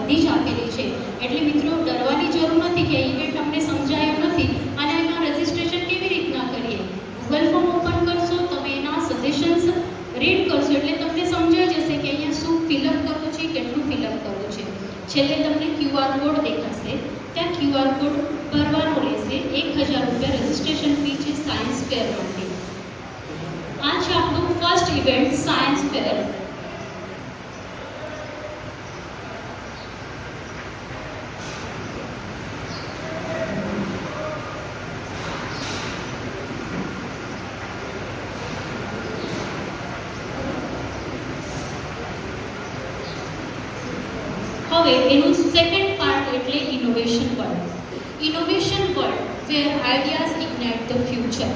બધી જ આપેલી છે. એટલે મિત્રો ડરવાની જરૂર નથી કે ઇવેન્ટ અમને સમજાયો નથી અને એમાં રજિસ્ટ્રેશન કેવી રીતના કરીએ. ગૂગલ ફોર્મ ઓપન કરશો, તમે એના સજેશન્સ રીડ કરશો એટલે તમને સમજાઈ જશે કે અહીંયા શું ફિલઅપ કરવું છે, કેટલું ફિલઅપ કરવું છે. છેલ્લે તમને QR કોડ દેખાશે, ત્યાં QR કોડ ભરવાનો રહેશે. 1000 રૂપિયા રજિસ્ટ્રેશન ફી છે સાયન્સ ફેર માટે. આ છે આપણું ફર્સ્ટ ઇવેન્ટ સાયન્સ ફેર. હવે એનું સેકન્ડ પાર્ટ એટલે innovation world. Innovation world wear ideas ignite the future.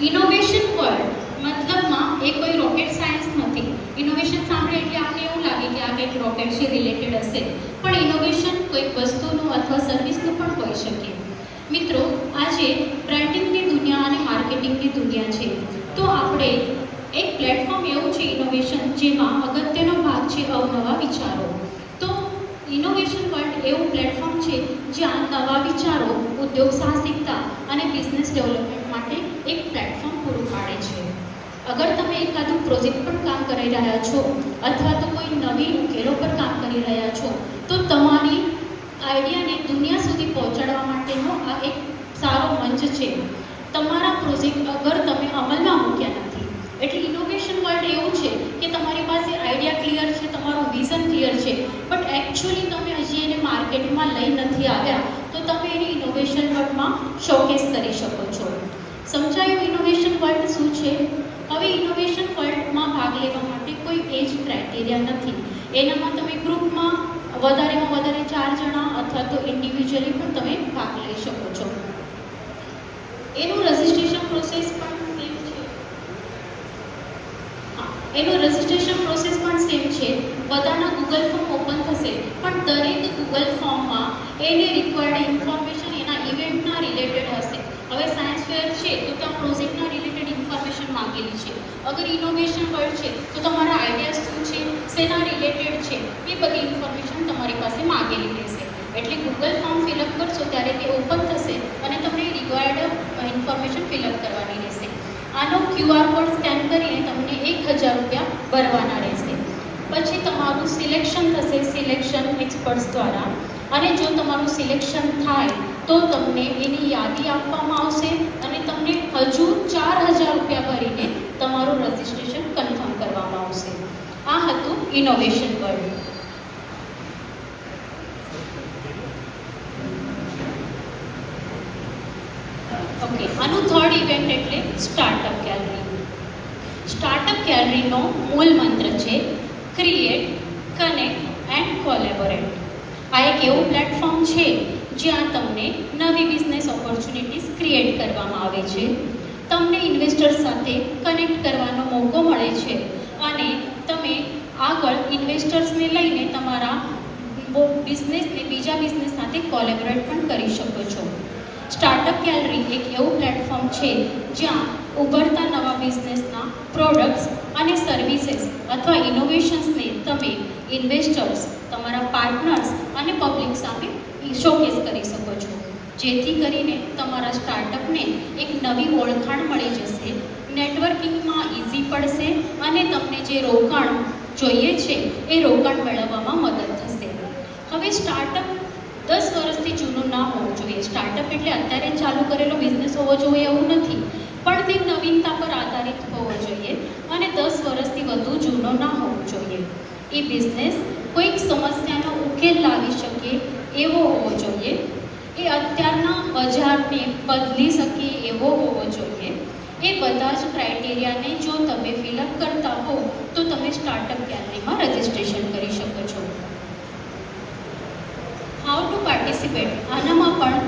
Innovation world મતલબમાં એ કોઈ રોકેટ સાયન્સ નથી. ઇનોવેશન સાંભળે એટલે આપણે એવું લાગે કે આ કંઈક રોકેટથી રિલેટેડ હશે, પણ ઇનોવેશન કોઈક વસ્તુનું અથવા સર્વિસનું પણ હોઈ શકે. મિત્રો આજે બ્રાન્ડિંગની દુનિયા અને માર્કેટિંગની દુનિયા છે, તો આપણે એક પ્લેટફોર્મ એવું છે ઇનોવેશન જેમાં અગત્યનો ભાગ છે અવનવા વિચારો. તો ઇનોવેશન વર્લ્ડ એવું પ્લેટફોર્મ છે જ્યાં નવા વિચારો, ઉદ્યોગ સાહસિકતા અને બિઝનેસ ડેવલપમેન્ટ માટે એક પ્લેટફોર્મ પૂરું પાડે છે. અગર તમે એકાદું પ્રોજેક્ટ પર કામ કરી રહ્યા છો અથવા તો કોઈ નવી ઉકેલો પર કામ કરી રહ્યા છો, તો તમારી આઈડિયાને દુનિયા સુધી પહોંચાડવા માટેનો આ એક સારો મંચ છે. તમારા પ્રોજેક્ટ અગર તમે અમલમાં મૂક્યા નથી, એટલે ઇનોવેશન વર્લ્ડ એવું છે કે તમારી પાસે આઈડિયા ક્લિયર છે, તમારું વિઝન ક્લિયર છે, બટ એકચ્યુઅલી તમે હજી એને માર્કેટમાં લઈ નથી આવ્યા, તો તમે એને ઇનોવેશન વર્લ્ડમાં શોકેસ કરી શકો છો. સમજાયું ઇનોવેશન વર્લ્ડ શું છે? હવે ઇનોવેશન વર્લ્ડમાં ભાગ લેવા માટે કોઈ એજ ક્રાઇટેરિયા નથી. એનામાં તમે ગ્રુપમાં વધારેમાં વધારે 4 જણા અથવા તો ઇન્ડિવિજ્યુઅલી પણ તમે ભાગ લઈ શકો છો. એનું રજિસ્ટ્રેશન પ્રોસેસ પણ સેમ છે. બધાના ગૂગલ ફોર્મ ઓપન થશે, પણ દરેક ગૂગલ ફોર્મમાં એને રિક્વાયર્ડ ઇન્ફોર્મેશન એના ઇવેન્ટના રિલેટેડ હશે. હવે સાયન્સ ફેર છે તો ત્યાં પ્રોજેક્ટના રિલેટેડ ઇન્ફોર્મેશન માંગેલી છે. અગર ઇનોવેશન વર્લ્ડ છે તો તમારા આઈડિયા શું છે, શેના રિલેટેડ છે, એ બધી ઇન્ફોર્મેશન તમારી પાસે માંગેલી રહેશે. એટલે ગૂગલ ફોર્મ ફિલઅપ કરશો ત્યારે તે ઓપન થશે અને તમને રિક્વાયર્ડ ઇન્ફોર્મેશન ફિલઅપ કરવાની રહેશે. આનો QR કોડ સ્કેન કરીને તમને 1000 રૂપિયા ભરવાના રહેશે. પછી તમારું સિલેક્શન થશે સિલેક્શન એક્સપર્ટ્સ દ્વારા, અને જો તમારું સિલેક્શન થાય તો તમને એની યાદી આપવામાં આવશે અને તમને હજુ 4000 રૂપિયા ભરીને તમારું રજિસ્ટ્રેશન કન્ફર્મ કરવામાં આવશે. આ હતું ઇનોવેશન વર્લ્ડ. ઓકે, આનું થર્ડ ઇવેન્ટ એટલે સ્ટાર્ટઅપ ગેલેરી. સ્ટાર્ટઅપ ગેલેરીનો મૂળ મંત્ર છે ક્રિએટ, કનેક્ટ એન્ડ કોલેબોરેટ. આ એક એવું પ્લેટફોર્મ છે જ્યાં તમને નવી બિઝનેસ ઓપોર્ચ્યુનિટીઝ ક્રિએટ કરવામાં આવે છે, તમને ઇન્વેસ્ટર્સ સાથે કનેક્ટ કરવાનો મોકો મળે છે અને તમે આગળ ઇન્વેસ્ટર્સને લઈને તમારા બિઝનેસને બીજા બિઝનેસ સાથે કોલેબોરેટ પણ કરી શકો છો. સ્ટાર્ટઅપ ગેલેરી એક એવું પ્લેટફોર્મ છે જ્યાં ઉભરતા નવા બિઝનેસના પ્રોડક્ટ્સ અને સર્વિસીસ અથવા ઇનોવેશન્સને તમે ઇન્વેસ્ટર્સ, તમારા પાર્ટનર્સ અને પબ્લિક સામે શોકેસ કરી શકો છો, જેથી કરીને તમારા સ્ટાર્ટઅપને એક નવી ઓળખાણ મળી જશે, નેટવર્કિંગમાં ઇઝી પડશે અને તમને જે રોકાણ જોઈએ છે એ રોકાણ મેળવવામાં મદદ થશે. હવે સ્ટાર્ટઅપ 10 વર્ષથી જૂનું ના હોવું જોઈએ. સ્ટાર્ટઅપ એટલે અત્યારે ચાલુ કરેલો બિઝનેસ હોવો જોઈએ એવું નથી, પણ તે નવીનતા પર આધારિત હોવો જોઈએ અને 10 વર્ષથી વધુ જૂનો ના હોવો જોઈએ. એ બિઝનેસ કોઈક સમસ્યાનો ઉકેલ લાવી શકે એવો હોવો જોઈએ. એ અત્યારના બજારને બદલી શકે એવો હોવો જોઈએ. એ બધા જ ક્રાઇટેરિયાને જો તમે ફિલઅપ કરતા હો તો તમે સ્ટાર્ટઅપ ગેલેરીમાં રજિસ્ટ્રેશન કરી શકો છો. How to participate. આનામાં પણ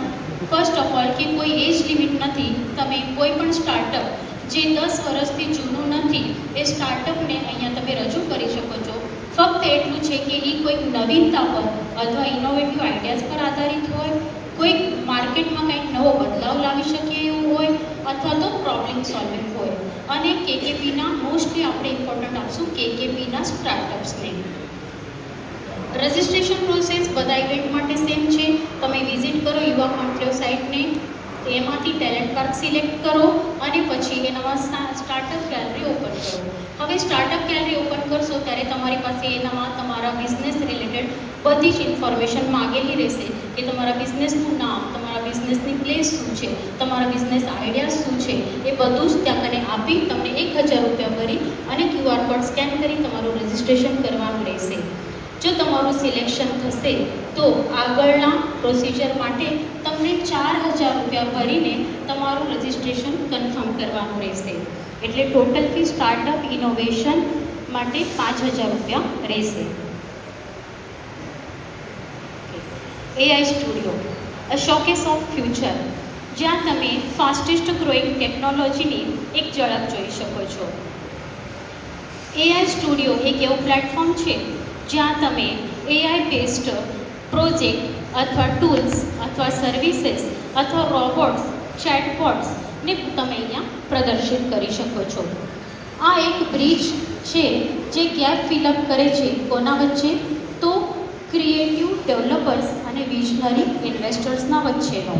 ફર્સ્ટ ઓફ ઓલ કે કોઈ એજ લિમિટ નથી. તમે કોઈ પણ સ્ટાર્ટઅપ જે 10 વર્ષથી જૂનું નથી એ સ્ટાર્ટઅપને અહીંયા તમે રજૂ કરી શકો છો. ફક્ત એટલું છે કે એ કોઈક નવીનતા પર અથવા ઇનોવેટિવ આઈડિયાઝ પર આધારિત હોય, કોઈક માર્કેટમાં કંઈક નવો બદલાવ લાવી શકે એવું હોય અથવા તો પ્રોબ્લેમ સોલ્વિંગ હોય. અને KKPના મોસ્ટલી આપણે ઇમ્પોર્ટન્ટ આપશું KKPના સ્ટાર્ટઅપ્સને. રજિસ્ટ્રેશન પ્રોસેસ બધા ઇવેન્ટ માટે સેમ છે. તમે વિઝિટ કરો યુવા કોન્ક્લેવ સાઇટને, એમાંથી ટેલેન્ટ પાર્ક સિલેક્ટ કરો અને પછી એનામાં સ્ટાર્ટઅપ ગેલેરી ઓપન કરો. હવે સ્ટાર્ટઅપ ગેલેરી ઓપન કરશો ત્યારે તમારી પાસે એનામાં તમારા બિઝનેસ રિલેટેડ બધી જ ઇન્ફોર્મેશન માગેલી રહેશે કે તમારા બિઝનેસનું નામ, તમારા બિઝનેસની પ્લેસ શું છે, તમારા બિઝનેસ આઈડિયા શું છે, એ બધું જ ત્યાં કને આપી તમને 1000 રૂપિયા ભરી અને QR કોડ સ્કેન કરી તમારું રજિસ્ટ્રેશન કરવાનું રહેશે. જો તમારું સિલેક્શન થશે તો આગળના પ્રોસિજર માટે તમને 4000 રૂપિયા ભરીને તમારું રજિસ્ટ્રેશન કન્ફર્મ કરવાનું રહેશે. એટલે ટોટલ ફી સ્ટાર્ટઅપ ઇનોવેશન માટે 5000 રૂપિયા રહેશે. AI studio, a showcase of future, જ્યાં તમે ફાસ્ટેસ્ટ ગ્રોઈંગ ટેકનોલોજીની એક ઝલક જોઈ શકો છો. AI સ્ટુડિયો એક એવું પ્લેટફોર્મ છે જ્યાં તમે AI બેસ્ડ પ્રોજેક્ટ અથવા ટૂલ્સ અથવા સર્વિસીસ અથવા રોબોટ્સ, ચેટબોટ્સને તમે અહીંયા પ્રદર્શિત કરી શકો છો. આ એક બ્રિજ છે જે ગેપ ફિલઅપ કરે છે કોના વચ્ચે? તો ક્રિએટિવ ડેવલપર્સ અને વિઝનરી ઇન્વેસ્ટર્સના વચ્ચેનો.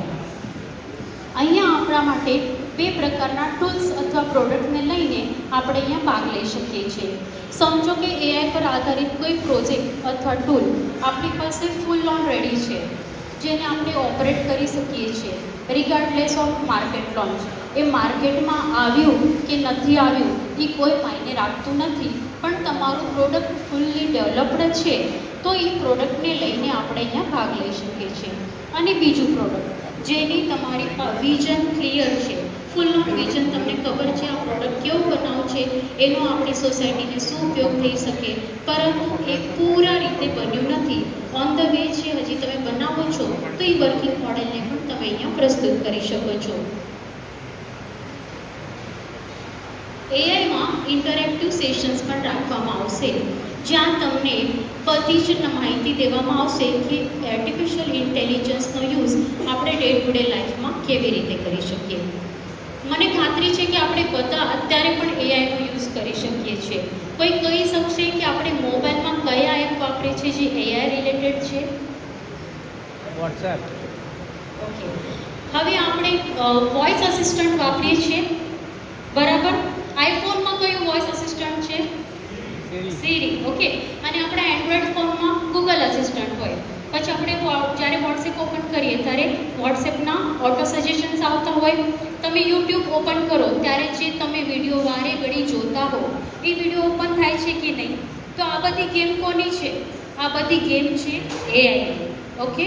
અહીંયા આપણા માટે 2 પ્રકારના ટૂલ્સ અથવા પ્રોડક્ટને લઈને આપણે અહીંયા ભાગ લઈ શકીએ છીએ. સમજો કે AI પર આધારિત કોઈ પ્રોજેક્ટ અથવા ટૂલ આપણી પાસે ફૂલ ઓન રેડી છે, જેને આપણે ઓપરેટ કરી શકીએ છીએ રિગાર્ડલેસ ઓફ માર્કેટ લોન્ચ. એ માર્કેટમાં આવ્યું કે નથી આવ્યું એ કોઈ માયને રાખતું નથી, પણ તમારું પ્રોડક્ટ ફૂલ્લી ડેવલપ્ડ છે તો એ પ્રોડક્ટને લઈને આપણે અહીંયા ભાગ લઈ શકીએ છીએ. અને બીજું પ્રોડક્ટ જેની તમારી વિઝન ક્લિયર છે, ફૂલ ઓન વિઝન, તમને ખબર છે આ પ્રોડક્ટ કેવું બનાવવું છે, એનો આપણી સોસાયટીને શું ઉપયોગ થઈ શકે, પરંતુ એ પૂરા રીતે બન્યું નથી, ઓન ધ વે છે, હજી તમે બનાવો છો, તો એ વર્કિંગ મોડેલને પણ તમે અહીંયા પ્રસ્તુત કરી શકો છો. એઆઈમાં ઇન્ટરેક્ટિવ સેશન્સ પણ રાખવામાં આવશે, જ્યાં તમને બધી જ માહિતી દેવામાં આવશે કે આર્ટિફિશિયલ ઇન્ટેલિજન્સનો યુઝ આપણે ડે ટુ ડે લાઈફમાં કેવી રીતે કરી શકીએ. મને ખાતરી છે કે આપણે બધા અત્યારે પણ એઆઈનો યુઝ કરી શકીએ છીએ. કોઈ કહી શકશે કે આપણે મોબાઈલમાં કયા એપ વાપરીએ છીએ જે એઆઈ રિલેટેડ છે? વોટ્સએપ. ઓકે, હવે આપણે વોઇસ અસિસ્ટન્ટ વાપરીએ છીએ, બરાબર? આઈફોનમાં કયું વોઇસ અસિસ્ટન્ટ છે? સિરી. ઓકે, અને આપણા એન્ડ્રોઈડ ફોનમાં ગૂગલ અસિસ્ટન્ટ હોય. પછી આપણે જ્યારે વોટ્સએપ ઓપન કરીએ ત્યારે વોટ્સએપના ઓટો સજેશન્સ આવતા હોય. તમે યુટ્યુબ ઓપન કરો ત્યારે જે તમે વિડીયો વારે ઘડી જોતા હો એ વિડીયો ઓપન થાય છે કે નહીં? તો આ બધી ગેમ કોની છે? આ બધી ગેમ છે એઆઈની. ઓકે,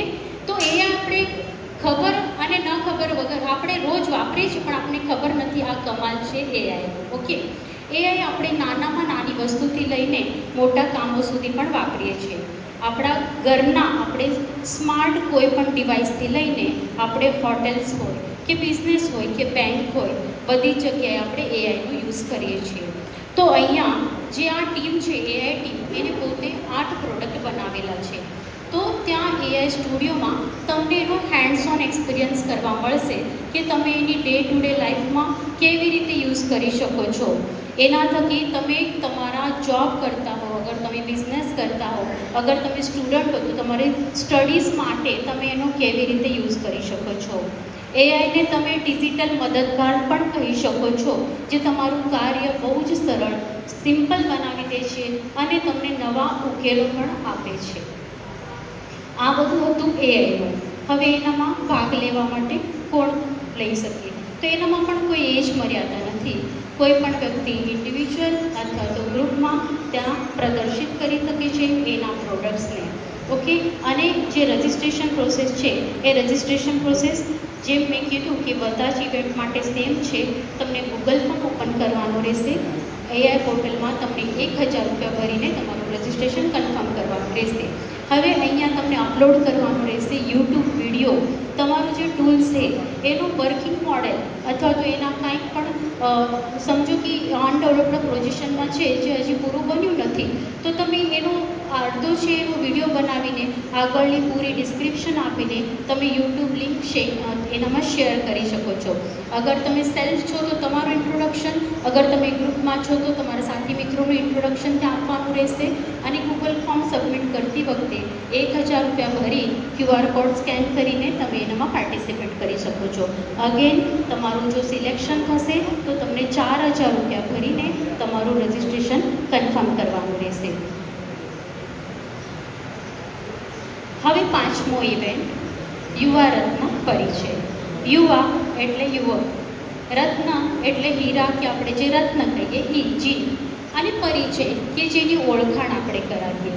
તો એ આપણે ખબર અને ન ખબર વગર આપણે રોજ વાપરીએ છીએ, પણ આપણને ખબર નથી આ કમાલ છે એઆઈ. ઓકે, એઆઈ આપણે નાનામાં નાની વસ્તુથી લઈને મોટા કામો સુધી પણ વાપરીએ છીએ. આપણા ઘરના આપણે સ્માર્ટ કોઈ પણ ડિવાઇસથી લઈને આપણે હોટેલ્સ હોય કે બિઝનેસ હોય કે બેંક હોય, બધી જગ્યાએ આપણે એઆઈનો યુઝ કરીએ છીએ. તો અહીંયા જે આ ટીમ છે એઆઈ ટીમ, એને પોતે 8 પ્રોડક્ટ બનાવેલા છે. તો ત્યાં એઆઈ સ્ટુડિયોમાં તમને એનો હેન્ડ્સ ઓન એક્સપિરિયન્સ કરવા મળશે કે તમે એની ડે ટુ ડે લાઈફમાં કેવી રીતે યુઝ કરી શકો છો. એના થકી તમે તમારા જોબ કરતા હો, અગર તમે બિઝનેસ કરતા હો, અગર તમે સ્ટુડન્ટ હો તો તમારી સ્ટડીઝ માટે તમે એનો કેવી રીતે યુઝ કરી શકો છો. એઆઈને તમે ડિજિટલ મદદગાર પણ કહી શકો છો, જે તમારું કાર્ય બહુ જ સરળ, સિમ્પલ બનાવી દે છે અને તમને નવા ઉકેલો પણ આપે છે. આ બધું હતું એઆઈનું. હવે એનામાં ભાગ લેવા માટે કોણ લઈ શકે? તો એનામાં પણ કોઈ એજ મર્યાદા નથી. કોઈ પણ વ્યક્તિ ઇન્ડિવિજ્યુઅલ અથવા તો ગ્રુપમાં ત્યાં પ્રદર્શિત કરી શકે છે એના પ્રોડક્ટ્સને. ઓકે, અને જે રજિસ્ટ્રેશન પ્રોસેસ છે એ રજિસ્ટ્રેશન પ્રોસેસ જેમ મેં કીધું કે બધા જ ઇવેન્ટ માટે સેમ છે. તમને ગૂગલ ફોર્મ ઓપન કરવાનું રહેશે. એઆઈ પોર્ટલમાં તમને 1000 રૂપિયા ભરીને તમારું રજિસ્ટ્રેશન કન્ફર્મ કરવાનું રહેશે. હવે અહીંયા તમને અપલોડ કરવાનું રહેશે યુટ્યુબ વિડીયો. તમારું જે ટૂલ છે એનું વર્કિંગ મોડેલ અથવા તો એના કાંઈક પણ સમજો કે અનડેવલપ્ડ પોઝિશનમાં છે જે હજી પૂરું બન્યું નથી, તો તમે એનું અડધો છે એનો વિડીયો બનાવીને આગળની પૂરી ડિસ્ક્રિપ્શન આપીને તમે યુટ્યુબ લિંક એનામાં શેર કરી શકો છો. અગર તમે સેલ્ફ છો તો તમારું ઇન્ટ્રોડક્શન, અગર તમે ગ્રુપમાં છો તો તમારા સાથી મિત્રોનું ઇન્ટ્રોડક્શન ત્યાં આપવાનું રહેશે. અને ગૂગલ ફોર્મ સબમિટ કરતી વખતે 1000 રૂપિયા ભરી QR કોડ સ્કેન કરીને તમે એનામાં પાર્ટિસિપેટ કરી શકો છો. અગેન તમારું જો સિલેક્શન થશે તો તમને 4000 રૂપિયા ભરીને તમારું રજિસ્ટ્રેશન કન્ફર્મ કરવાનું રહેશે. હવે પાંચમો ઇવેન્ટ યુવા રત્ન પરિચય. યુવા એટલે યુવક, રત્ન એટલે હીરા કે આપણે જે રત્ન કહીએ એ જી, અને પરિચય કે જેની ઓળખાણ આપણે કરાવીએ.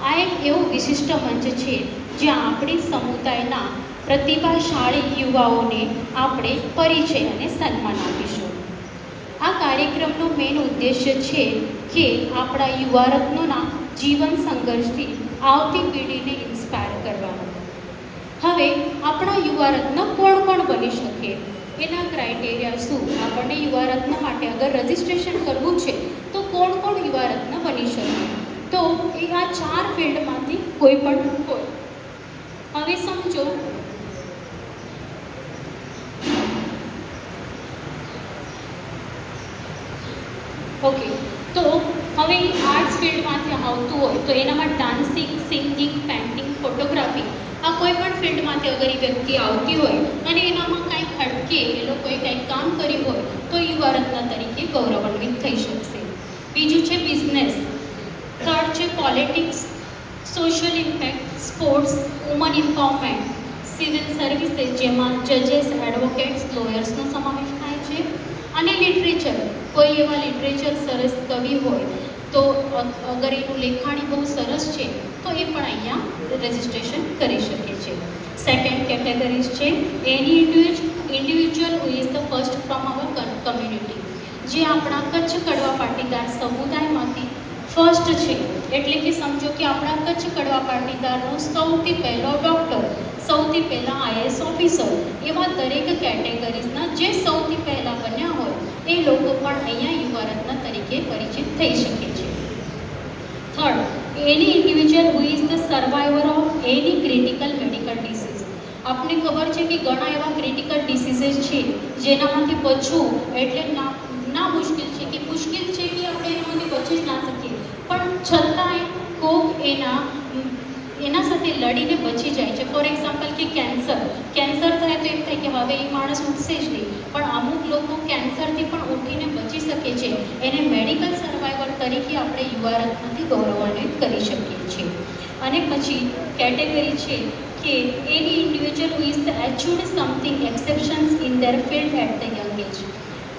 આ એક એવો વિશિષ્ટ મંચ છે જ્યાં આપણી સમુદાયના પ્રતિભાશાળી યુવાઓને આપણે પરિચય અને સન્માન આપીશું. આ કાર્યક્રમનો મેઇન ઉદ્દેશ્ય છે કે આપણા યુવા રત્નોના જીવન સંઘર્ષથી આવતી પેઢીને ઇન્સ્પાયર કરવાનો. હવે આપણા યુવા રત્ન કોણ કોણ બની શકે, એના ક્રાઇટેરિયા શું, આપણને યુવા રત્ન માટે અગર રજિસ્ટ્રેશન કરવું છે તો કોણ કોણ યુવા રત્ન બની શકે, તો એ આ 4 ફિલ્ડમાંથી કોઈ પણ હોય. હવે સમજો ઓકે, તો હવે આર્ટ્સ ફિલ્ડમાંથી આવતું હોય તો એનામાં ડાન્સિંગ, સિંગિંગ, પેઇન્ટિંગ, ફોટોગ્રાફી, આ કોઈ પણ ફિલ્ડમાંથી અગર એ વ્યક્તિ આવતી હોય અને એનામાં કંઈક હટકે એ લોકોએ કંઈક કામ કર્યું હોય તો યુવા રત્ન તરીકે ગૌરવાન્વિત થઈ શકશે. બીજું છે બિઝનેસ, થર્ડ છે politics, social impact, sports, woman empowerment, civil services જેમાં જજીસ, એડવોકેટ્સ, લોયર્સનો સમાવેશ થાય છે, અને લિટરેચર, કોઈ એવા લિટરેચર સરસ કવિ હોય તો અગર એનું લેખાણી બહુ સરસ છે તો એ પણ અહીંયા રજિસ્ટ્રેશન કરી શકે છે. સેકન્ડ કેટેગરીઝ છે any individual who is the first from our community, જે આપણા કચ્છ કડવા પાટીદાર સમુદાયમાંથી ફર્સ્ટ છે. એટલે કે સમજો કે આપણા કચ્છ કડવા પાટીદારનો સૌથી પહેલો ડૉક્ટર, સૌથી પહેલાં IAS ઓફિસર, એવા દરેક કેટેગરીઝના જે સૌથી પહેલાં બન્યા હોય એ લોકો પણ અહીંયા યુવા રત્ન તરીકે પરિચિત થઈ શકે છે. Third, any individual who is the survivor of any critical medical disease. આપને ખબર છે કે ઘણા એવા ક્રિટિકલ ડિસીઝીસ છે જેનામાંથી બચવું એટલે ના મુશ્કેલ છે કે આપણે એનામાંથી બચી જ ના શકીએ, પણ છતાંય કોક એના સાથે લડીને બચી જાય છે. ફોર એક્ઝામ્પલ કે કેન્સર થાય તો એમ થાય કે હવે એ માણસ ઉઠશે જ નહીં, પણ અમુક લોકો કેન્સરથી પણ ઉઠીને બચી શકે છે. એને મેડિકલ સર્વાઈવર તરીકે આપણે યુવા રત્નથી ગૌરવાન્વિત કરી શકીએ છીએ. અને પછી કેટેગરી છે કે any individual who is the achieved something exceptions in their field at the young age.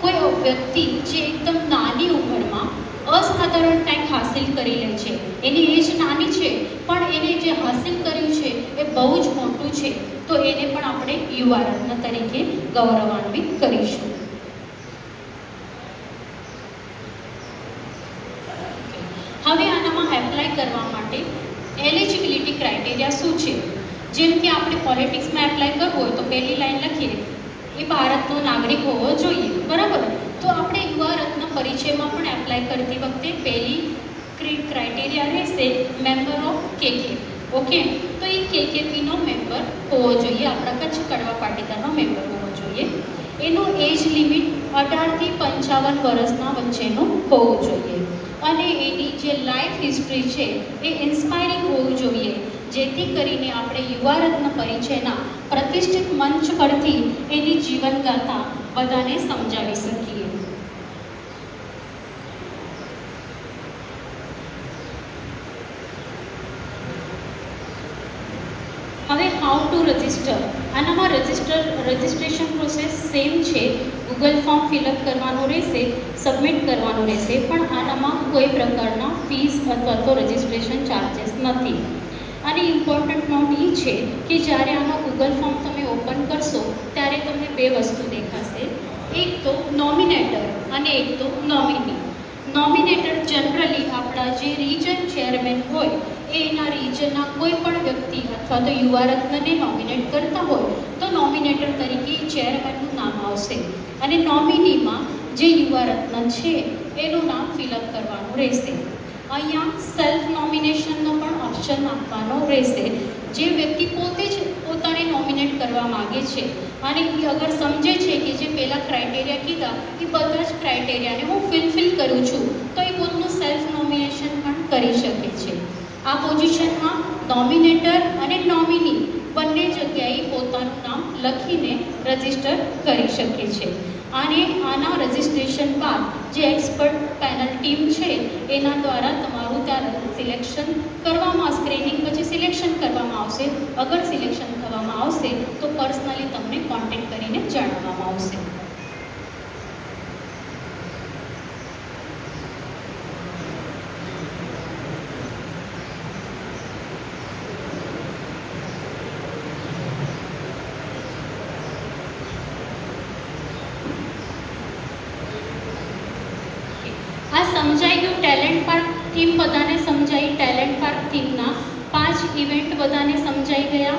કોઈ વ્યક્તિ જે એકદમ નાની ઉંમરમાં અસાધારણ કંઈક હાસિલ કરી લે છે, એની એજ નાની છે પણ એને જે હાસિલ કર્યું છે એ બહુ જ મોટું છે, તો એને પણ આપણે યુવા રત્ન તરીકે ગૌરવાન્વિત કરીશું. હવે આનામાં એપ્લાય કરવા માટે એલિજિબિલિટી ક્રાઇટેરિયા શું છે? જેમ કે આપણે પોલિટિક્સમાં એપ્લાય કરવું હોય તો પહેલી લાઈન લખીએ એ ભારતનો નાગરિક હોવો જોઈએ, બરાબર? તો આપણે યુવા રત્ન પરિચયમાં પણ એપ્લાય કરતી વખતે પહેલી ક્રાઇટેરિયા રહેશે મેમ્બર ઓફ KK. ઓકે, તો એ KKPનો મેમ્બર હોવો જોઈએ, આપણા કચ્છ કડવા પાટીદારનો મેમ્બર હોવો જોઈએ. એનું એજ લિમિટ 18થી 55 વર્ષના વચ્ચેનું હોવું જોઈએ, અને એની જે લાઈફ હિસ્ટ્રી છે એ ઇન્સ્પાયરિંગ હોવું જોઈએ, જેથી કરીને આપણે યુવા રત્ન પરિચયના પ્રતિષ્ઠિત મંચ પરથી એની જીવનગાથા બધાને સમજાવી શકીએ. હવે હાઉ ટુ રજિસ્ટર. આનામાં રજિસ્ટ્રેશન પ્રોસેસ સેમ છે, ગૂગલ ફોર્મ ફિલઅપ કરવાનું રહેશે, સબમિટ કરવાનું રહેશે, પણ આનામાં કોઈ પ્રકારના ફીસ અથવા તો રજિસ્ટ્રેશન ચાર્જિસ નથી. અને ઇમ્પોર્ટન્ટ નોટ એ છે કે જ્યારે આનો ગૂગલ ફોર્મ તમે ઓપન કરશો ત્યારે તમને 2 વસ્તુ દેખાશે, એક તો નોમિનેટર અને એક તો નોમિની. નોમિનેટર જનરલી આપણા જે રિજન ચેરમેન હોય એના રિજનના કોઈ પણ વ્યક્તિ અથવા તો યુવા રત્નને નોમિનેટ કરતા હોય તો નોમિનેટર તરીકે ચેરમેનનું નામ આવશે, અને નોમિનીમાં જે યુવા રત્ન છે એનું નામ ફિલઅપ કરવાનું રહેશે. અહીંયા સેલ્ફ નોમિનેશનનો પણ ઓપ્શન આપવાનો રહેશે. જે વ્યક્તિ પોતે જ પોતાને નોમિનેટ કરવા માગે છે અને એ અગર સમજે છે કે જે પહેલાં ક્રાઇટેરિયા કીધા એ બધા જ ક્રાઇટેરિયાને હું ફિલફિલ કરું છું તો એ પોતાનું સેલ્ફ નોમિનેશન પણ કરી શકે છે. આ પોઝિશનમાં નોમિનેટર અને નોમિની બંને જગ્યાએ પોતાનું નામ લખીને રજિસ્ટર કરી શકે છે. અને આના રજિસ્ટ્રેશન બાદ જે એક્સપર્ટ પેનલ ટીમ છે એના દ્વારા તમારું ત્યાં સિલેક્શન કરવામાં, સ્ક્રીનિંગ પછી સિલેક્શન કરવામાં આવશે. અગર સિલેક્શન થવામાં આવશે તો પર્સનલી તમને કોન્ટેક્ટ કરીને જણાવવામાં આવશે. આ સમજાઈ ગયું ટેલેન્ટ પાર્ક થીમ, બધાને સમજાઈ. ટેલેન્ટ પાર્ક થીમના 5 ઇવેન્ટ બધાને સમજાઈ ગયા.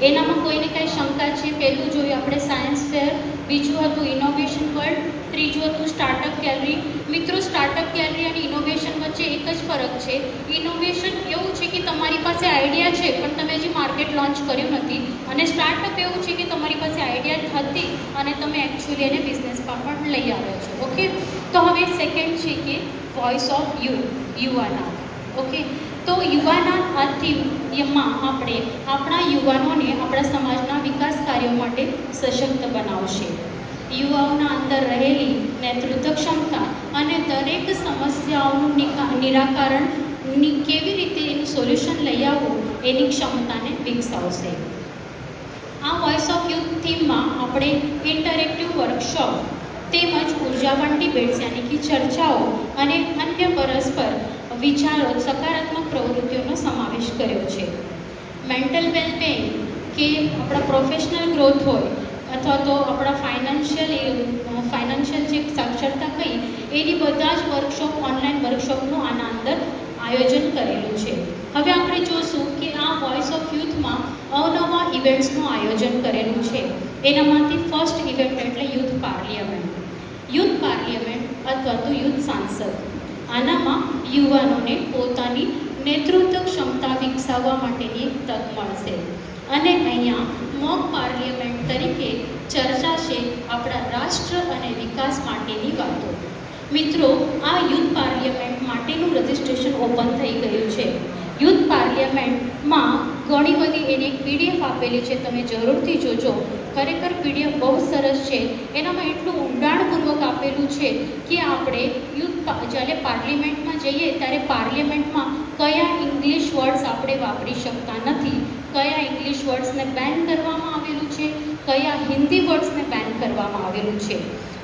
એનામાં કોઈને કાંઈ શંકા છે? પહેલું જોયું આપણે સાયન્સ ફેર, બીજું હતું ઇનોવેશન વર્લ્ડ, ત્રીજું હતું સ્ટાર્ટઅપ ગેલેરી. મિત્રો, સ્ટાર્ટઅપ ગેલેરી અને ઇનોવેશન વચ્ચે એક જ ફરક છે. ઇનોવેશન એવું છે કે તમારી પાસે આઈડિયા છે પણ તમે હજી માર્કેટ લોન્ચ કર્યું નથી, અને સ્ટાર્ટઅપ એવું છે કે તમારી પાસે આઈડિયા હતી અને તમે એકચ્યુઅલી એને બિઝનેસમાં પણ લઈ આવ્યો છો. ઓકે, તો હવે સેકન્ડ છે કે વોઇસ ઓફ યુવાના. ઓકે, તો યુવાના આ થીમમાં આપણે આપણા યુવાનોને આપણા સમાજના વિકાસ કાર્યો માટે સશક્ત બનાવશે. યુવાઓના અંદર રહેલી નેતૃત્વ ક્ષમતા અને દરેક સમસ્યાઓનું નિરાકરણની કેવી રીતે એનું સોલ્યુશન લઈ આવવું એની ક્ષમતાને વિકસાવશે. આ વોઇસ ઓફ યુથ થીમમાં આપણે ઇન્ટરેક્ટિવ વર્કશોપ તેમજ ઉર્જાવાન ડિબેટ્સ યાની કે ચર્ચાઓ અને અન્ય પરસ્પર વિચારો, સકારાત્મક પ્રવૃત્તિઓનો સમાવેશ કર્યો છે. મેન્ટલ વેલબિંગ કે આપણા પ્રોફેશનલ ગ્રોથ હોય અથવા તો આપણા ફાઇનાન્શિયલ જે સાક્ષરતા કહી એની બધા જ વર્કશોપ, ઓનલાઈન વર્કશોપનું આના અંદર આયોજન કરેલું છે. હવે આપણે જોશું કે આ વોઇસ ઓફ યુથમાં અવનવા ઇવેન્ટ્સનું આયોજન કરેલું છે. એનામાંથી ફર્સ્ટ ઇવેન્ટ એટલે યુથ પાર્લિયામેન્ટ. યુથ પાર્લિયામેન્ટ અથવા તો યુથ સાંસદ. આનામાં યુવાનોને પોતાની નેતૃત્વ ક્ષમતા વિકસાવવા માટેની એક તક મળશે. અને અહીંયા મોક પાર્લિયામેન્ટ તરીકે ચર્ચાશે આપણા રાષ્ટ્ર અને વિકાસ માટેની વાતો. મિત્રો, આ યુથ પાર્લિયામેન્ટ માટેનું રજિસ્ટ્રેશન ઓપન થઈ ગયું છે. યુથ પાર્લિયામેન્ટમાં ઘણી બધી એની એક પીડીએફ આપેલી છે, તમે જરૂરથી જોજો. ખરેખર પીડીએફ બહુ સરસ છે. એનામાં એટલું ઊંડાણપૂર્વક આપેલું છે કે આપણે જ્યારે પાર્લિમેન્ટમાં જઈએ ત્યારે પાર્લિમેન્ટમાં કયા ઇંગ્લિશ વર્ડ્સ આપણે વાપરી શકતા નથી, કયા ઇંગ્લિશ વર્ડ્સને બેન કરવામાં આવેલું છે, કયા હિન્દી વર્ડ્સને બેન કરવામાં આવેલું છે.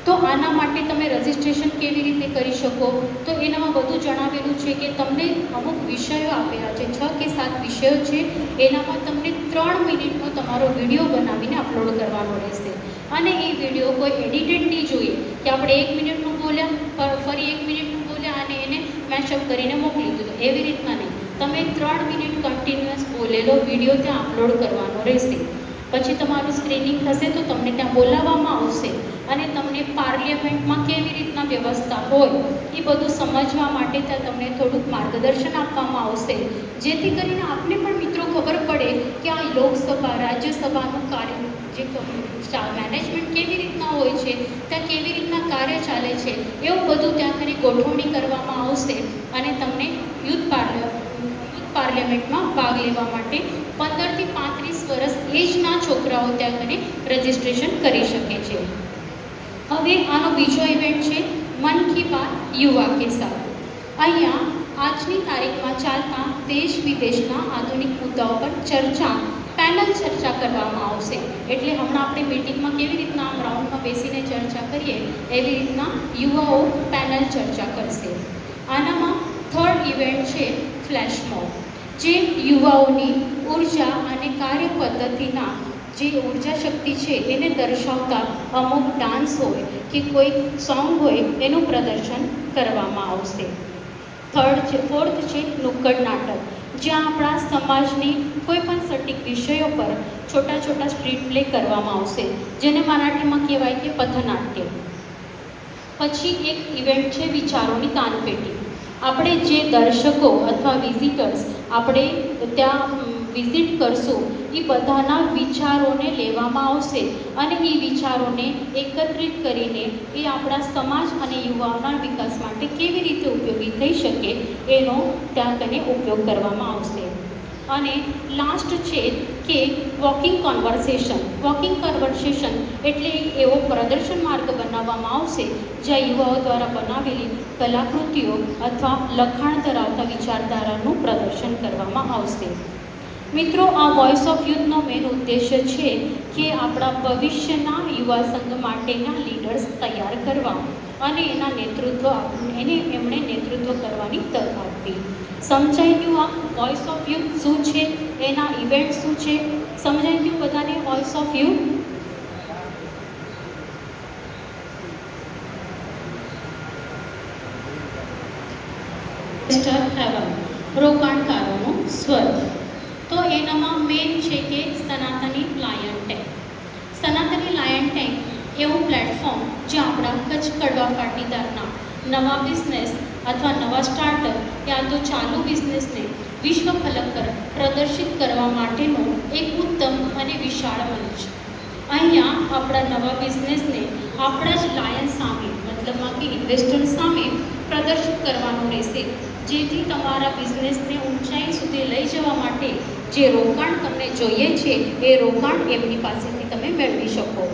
તો આના માટે તમે રજિસ્ટ્રેશન કેવી રીતે કરી શકો, તો એનામાં બધું જણાવેલું છે કે તમને અમુક વિષયો આપેલા છે, 6 કે 7 વિષયો છે. એનામાં તમને 3 મિનિટનો તમારો વિડીયો બનાવીને અપલોડ કરવાનો રહેશે. અને એ વિડીયો કોઈ એડિટેડ નહીં જોઈએ કે આપણે 1 મિનિટનું બોલ્યા ફરી 1 મિનિટનું બોલ્યા અને એને મેશઅપ કરીને મોકલી દીધું, એવી રીતના નહીં. તમે 3 મિનિટ કન્ટિન્યુઅસ બોલેલો વિડીયો ત્યાં અપલોડ કરવાનો રહેશે. પછી તમારું સ્ક્રીનિંગ થશે તો તમને ત્યાં બોલાવવામાં આવશે અને તમને પાર્લિયામેન્ટમાં કેવી રીતના વ્યવસ્થા હોય એ બધું સમજવા માટે ત્યાં તમને થોડુંક માર્ગદર્શન આપવામાં આવશે, જેથી કરીને આપને પણ મિત્રો ખબર પડે કે આ લોકસભા, રાજ્યસભાનું કાર્ય જે મેનેજમેન્ટ કેવી રીતના હોય છે, ત્યાં કેવી રીતના કાર્ય ચાલે છે, એવું બધું ત્યાં કરી ગોઠવણી કરવામાં આવશે. અને તમને યુથ પાર્લિયામેન્ટમાં ભાગ લેવા માટે 15 થી 35 વર્ષ એજના છોકરાઓ ત્યાં કરી રજિસ્ટ્રેશન કરી શકે છે. હવે આનો બીજો ઇવેન્ટ છે મન કી બાત યુવા કે સાથ. અહીંયા આજની તારીખમાં ચાલતા દેશ વિદેશના આધુનિક મુદ્દાઓ પર પેનલ ચર્ચા કરવામાં આવશે. એટલે હમણાં આપણે મીટિંગમાં કેવી રીતના આમ રાઉન્ડમાં બેસીને ચર્ચા કરીએ એવી રીતના યુવાઓ પેનલ ચર્ચા કરશે. આનામાં થર્ડ ઇવેન્ટ છે ફ્લેશ મોબ, જે યુવાઓની ઉર્જા અને કાર્ય પદ્ધતિના જે ઉર્જા શક્તિ છે એને દર્શાવતા અમુક ડાન્સ હોય કે કોઈ સોંગ હોય એનું પ્રદર્શન કરવામાં આવશે. ફોર્થ છે નુક્કડ નાટક, જ્યાં આપણા સમાજની કોઈ પણ સટીક વિષયો પર છોટા છોટા સ્ટ્રીટ પ્લે કરવામાં આવશે, જેને મરાઠીમાં કહેવાય કે પથનાટ્ય. પછી એક ઇવેન્ટ છે વિચારોની દાનપેટી. આપણે જે દર્શકો અથવા વિઝિટર્સ આપણે ત્યાં વિઝિટ કરશું એ બધાના વિચારોને લેવામાં આવશે અને એ વિચારોને એકત્રિત કરીને એ આપણા સમાજ અને યુવાઓના વિકાસ માટે કેવી રીતે ઉપયોગી થઈ શકે એનો ત્યાં તેને ઉપયોગ કરવામાં આવશે. અને લાસ્ટ છે કે વોકિંગ કન્વર્સેશન એટલે એક એવો પ્રદર્શન માર્ગ બનાવવામાં આવશે જ્યાં યુવાઓ દ્વારા બનાવેલી કલાકૃતિઓ અથવા લખાણ ધરાવતા વિચારધારાનું પ્રદર્શન કરવામાં આવશે. મિત્રો, આ વોઇસ ઓફ યુથનો મેઇન ઉદ્દેશ્ય છે કે આપણા ભવિષ્યના યુવા સંઘ માટેના લીડર્સ તૈયાર કરવા અને એમણે નેતૃત્વ કરવાની તક આપવી. સમજાઈ ગયું આ વોઇસ ઓફ યુથ શું છે, એના ઇવેન્ટ શું છે? સમજાઈ ગયું બધાને વોઇસ ઓફ યુથ? રોકાણકારોનું સ્વર્ગ. તો એનામાં મેઇન છે કે સનાતની લાયન ટેન્ક. સનાતની લાયન ટેન્ક એવું પ્લેટફોર્મ જે આપણા કચ્છ કડવા પાટીદારના નવા બિઝનેસ અથવા નવા સ્ટાર્ટઅપ યા તો ચાલુ બિઝનેસને વિશ્વ ફલક પર પ્રદર્શિત કરવા માટેનો એક ઉત્તમ અને વિશાળ મંચ. અહીંયા આપણા નવા બિઝનેસને આપણા જ લાયન સામે મતલબમાં કે ઇન્વેસ્ટર સામે પ્રદર્શિત કરવાનું રહેશે, જેથી તમારા બિઝનેસને ઊંચાઈ સુધી લઈ જવા માટે જે રોકાણ તમને જોઈએ છે એ રોકાણ એમની પાસેથી તમે મેળવી શકો.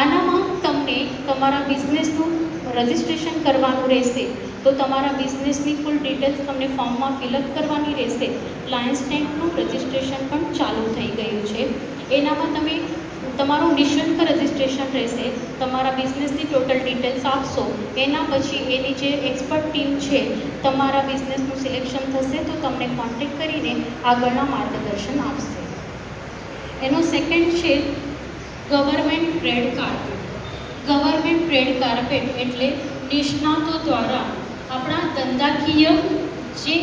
આનામાં તમને તમારા બિઝનેસનું રજિસ્ટ્રેશન કરવાનું રહેશે, તો તમારા બિઝનેસની ફૂલ ડિટેલ્સ તમને ફોર્મમાં ફિલઅપ કરવાની રહેશે. લાયન્સ ટેન્કનું રજિસ્ટ્રેશન પણ ચાલુ થઈ ગયું છે. એનામાં તમે તમારું નિઃશુલ્ક રજિસ્ટ્રેશન રહેશે. તમારા બિઝનેસની ટોટલ ડિટેલ્સ આપશો, એના પછી એની જે એક્સપર્ટ ટીમ છે તમારા બિઝનેસનું સિલેક્શન થશે તો તમને કોન્ટેક્ટ કરીને આગળના માર્ગદર્શન આપશે. એનો સેકન્ડ છે government red carpet. Government red carpet એટલે નિષ્ણાતો દ્વારા આપણા ધંધાકીય જે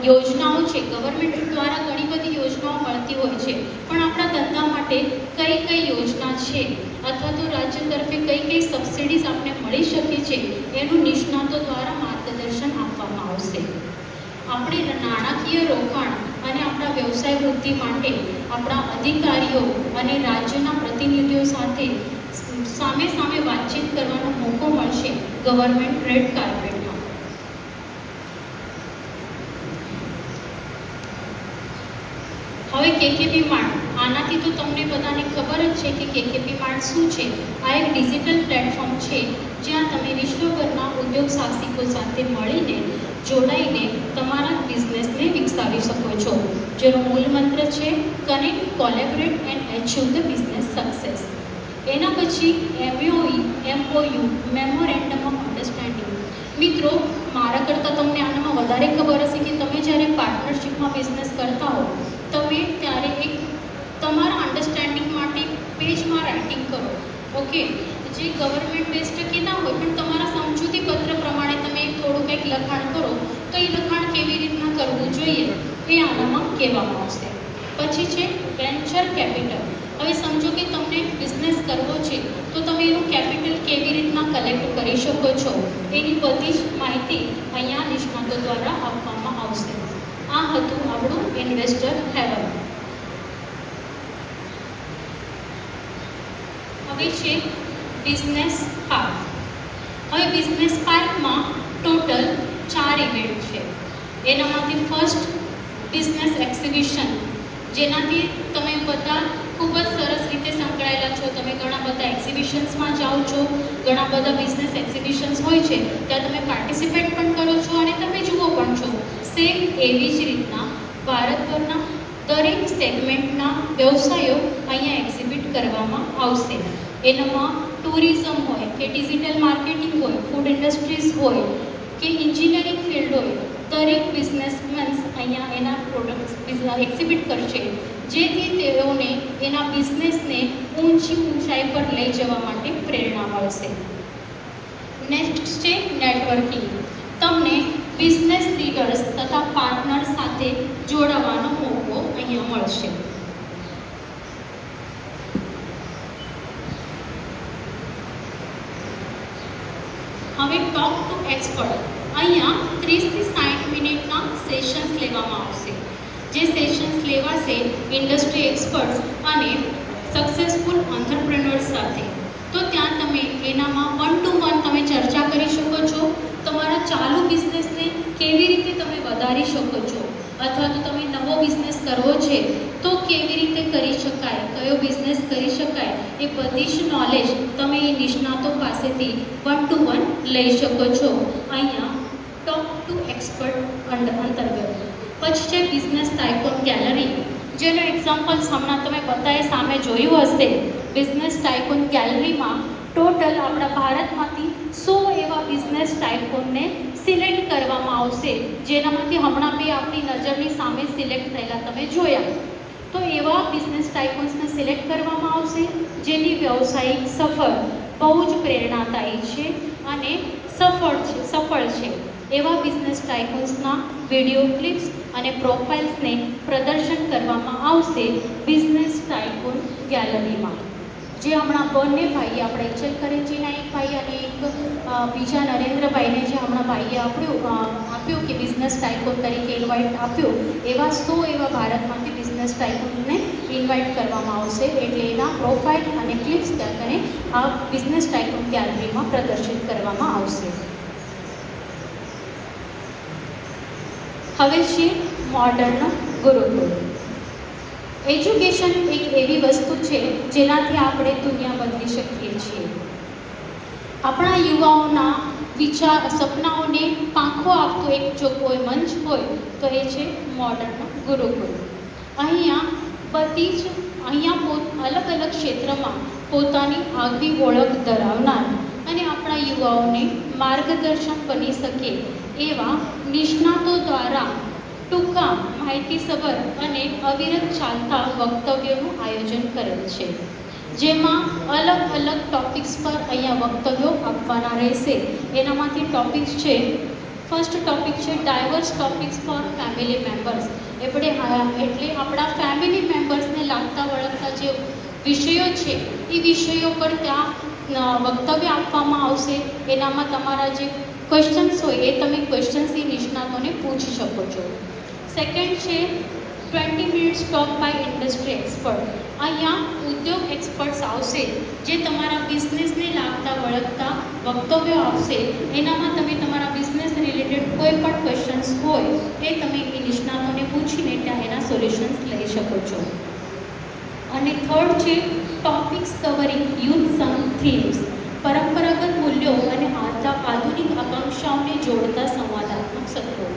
યોજનાઓ છે, ગવર્મેન્ટ દ્વારા ઘણી બધી યોજનાઓ મળતી હોય છે, પણ આપણા ધંધા માટે કઈ કઈ યોજના છે અથવા તો રાજ્ય તરફે કઈ કઈ સબસિડીઝ આપણે મળી શકે છે એનું નિષ્ણાતો દ્વારા માર્ગદર્શન આપવામાં આવશે. આપણે નાણાકીય રોકાણ અને આપણા વ્યવસાય વૃદ્ધિ માટે આપણા અધિકારીઓ અને રાજ્યના પ્રતિનિધિઓ સાથે સામે સામે વાતચીત કરવાનો મોકો મળશે ગવર્મેન્ટ રેડ કાર્પેટમાં. હવે કેકેપી માર્ટ, આનાથી તો તમને બધાને ખબર જ છે કે કેકેપી માર્ટ શું છે. આ એક ડિજિટલ પ્લેટફોર્મ છે જ્યાં તમે વિશ્વભરના ઉદ્યોગ સાહસિકો સાથે મળીને જોડાઈને તમારા બિઝનેસને વિકસાવી શકો છો, જેનો મૂળ મંત્ર છે connect, collaborate and achieve the business success. એના પછી MOU મેમોરેન્ડમ ઓફ અન્ડરસ્ટેન્ડિંગ. મિત્રો, મારા કરતાં તમને આનામાં વધારે ખબર હશે કે તમે જ્યારે પાર્ટનરશિપમાં બિઝનેસ કરતા હો તમે ત્યારે એક તમારા અન્ડરસ્ટેન્ડિંગ માટે પેજમાં રાઇટિંગ કરો. ઓકે, જે ગવર્મેન્ટ બેઝ ટકે ના હોય પણ તમારા સમજૂતી પત્ર પ્રમાણે તમે થોડું કંઈક લખાણ કરો તો એ લખાણ કેવી રીતના કરવું જોઈએ એ આનામાં કહેવામાં આવશે. પછી છે વેન્ચર કેપિટલ. હવે સમજો કે તમને બિઝનેસ કરવો છે તો તમે એનું કેપિટલ કેવી રીતના કલેક્ટ કરી શકો છો એની બધી જ માહિતી અહીંયા નિષ્ણાતો દ્વારા આપવામાં આવશે. આ હતું આપણું ઇન્વેસ્ટર હેવન. હવે છે બિઝનેસ પાર્ક. હવે બિઝનેસ પાર્કમાં ટોટલ 4 ઇવેન્ટ છે. એનામાંથી ફર્સ્ટ બિઝનેસ એક્ઝિબિશન, જેનાથી તમે બધા ખૂબ જ સરસ રીતે સંકળાયેલા છો. તમે ઘણા બધા એક્ઝિબિશન્સમાં જાઓ છો, ઘણા બધા બિઝનેસ એક્ઝિબિશન્સ હોય છે ત્યાં તમે પાર્ટિસિપેટ પણ કરો છો અને તમે જુઓ પણ છો. સેમ એવી જ રીતના ભારતભરના દરેક સેગમેન્ટના વ્યવસાયો અહીંયા એક્ઝિબિટ કરવામાં આવશે. એનામાં ટુરિઝમ હોય કે ડિજિટલ માર્કેટિંગ હોય, ફૂડ ઇન્ડસ્ટ્રીઝ હોય કે એન્જિનિયરિંગ ફિલ્ડ હોય, દરેક બિઝનેસમેન્સ અહીંયા એના પ્રોડક્ટ્સ એક્ઝિબિટ કરશે, જેથી તેઓને એના બિઝનેસને ઊંચાઈ પર લઈ જવા માટે પ્રેરણા મળશે. નેક્સ્ટ છે નેટવર્કિંગ. તમને બિઝનેસ લીડર્સ તથા પાર્ટનર સાથે જોડાવાનો મોકો અહીંયા મળશે. હવે ટોક ટુ એક્સપર્ટ. અહીંયા 30થી 60 મિનિટના સેશન્સ લેવામાં આવશે. જે સેશન્સ લેવાશે ઇન્ડસ્ટ્રી એક્સપર્ટ્સ અને સક્સેસફુલ એન્ટરપ્રેન્યોર્સ સાથે. તો ત્યાં તમે એનામાં 1-to-1 તમે ચર્ચા કરી શકો છો. તમારા ચાલુ બિઝનેસને કેવી રીતે તમે વધારી શકો છો, અથવા તો તમે નવો બિઝનેસ કરવો છે તો કેવી રીતે કરી શકાય, કયો બિઝનેસ કરી શકાય, એ બધી જ નોલેજ તમે એ નિષ્ણાતો પાસેથી 1-to-1 લઈ શકો છો અહીંયા ટોપ ટુ એક્સપર્ટ અંતર્ગત. પછી છે બિઝનેસ ટાઇકોન ગેલેરી, જેનો એક્ઝામ્પલ્સ હમણાં તમે બધાએ સામે જોયું હશે. બિઝનેસ ટાઇકોન ગેલેરીમાં ટોટલ આપણા ભારતમાંથી 100 એવા બિઝનેસ ટાઇકોનને સિલેક્ટ કરવામાં આવશે, જેનામાંથી હમણાં બી આપણી નજરની સામે સિલેક્ટ થયેલા તમે જોયા. તો એવા બિઝનેસ ટાઇકોન્સને સિલેક્ટ કરવામાં આવશે જેની વ્યવસાયિક સફર બહુ જ પ્રેરણાદાયી છે અને સફળ છે. એવા બિઝનેસ ટાઇકોન્સના વિડીયો ક્લિપ્સ અને પ્રોફાઇલ્સને પ્રદર્શન કરવામાં આવશે બિઝનેસ ટાઇકોન ગેલેરીમાં. જે હમણાં બંને ભાઈએ આપણે એચએલ કરંજીના એક ભાઈ અને એક બીજા નરેન્દ્રભાઈને જે હમણાં ભાઈએ આપ્યું કે બિઝનેસ ટાઇકોન તરીકે ઇન્વાઇટ આપ્યું, એવા 100 એવા ભારતમાંથી બિઝનેસ ટાઇકોનને ઇન્વાઇટ કરવામાં આવશે. એટલે એના પ્રોફાઇલ અને ક્લિપ્સ ત્યાં કરીને આ બિઝનેસ ટાઇકોન ગેલેરીમાં પ્રદર્શિત કરવામાં આવશે. હવે છે મોડર્ન ગુરુકુળ. એજ્યુકેશન એક એવી વસ્તુ છે જેનાથી આપણે દુનિયા બદલી શકીએ છીએ. આપણા યુવાઓના સપનાઓને પાંખો આપતો એક જો કોઈ મંચ હોય તો એ છે મોડર્ન ગુરુકુળ. અહીંયા અલગ અલગ ક્ષેત્રમાં પોતાની આગવી ઓળખ ધરાવનાર અને આપણા યુવાઓને માર્ગદર્શન બની શકે એવા નિષ્ણાતો દ્વારા ટૂંકા, માહિતીસભર અને અવિરત ચાલતા વક્તવ્યોનું આયોજન કરેલ છે, જેમાં અલગ અલગ ટોપિક્સ પર અહીંયા વક્તવ્યો આપવાના રહેશે. એનામાંથી ટોપિક્સ છે, ફર્સ્ટ ટોપિક છે diverse topics for family members. એટલે આપણા ફેમિલી મેમ્બર્સને લાગતા વળગતા જે વિષયો છે એ વિષયો પર ત્યાં વક્તવ્ય આપવામાં આવશે. એનામાં તમારા જે ક્વેશ્ચન્સ હોય એ તમે ક્વેશ્ચન્સ એ નિષ્ણાતોને પૂછી શકો છો. સેકન્ડ છે 20 minutes talk by industry expert. અહીંયા ઉદ્યોગ એક્સપર્ટ્સ આવશે જે તમારા બિઝનેસને લાગતા વળગતા વક્તવ્યો આપશે. એનામાં તમે તમારા બિઝનેસ રિલેટેડ કોઈ પણ ક્વેશ્ચન્સ હોય એ તમે એ નિષ્ણાતોને પૂછીને ત્યાં એના સોલ્યુશન્સ લઈ શકો છો. અને થર્ડ છે ટોપિક્સ કવરિંગ યુથ સંગ થીમ્સ. પરંપરાગત મૂલ્યો અને આધુનિક આકાંક્ષાઓને જોડતા સંવાદાત્મક સત્રો.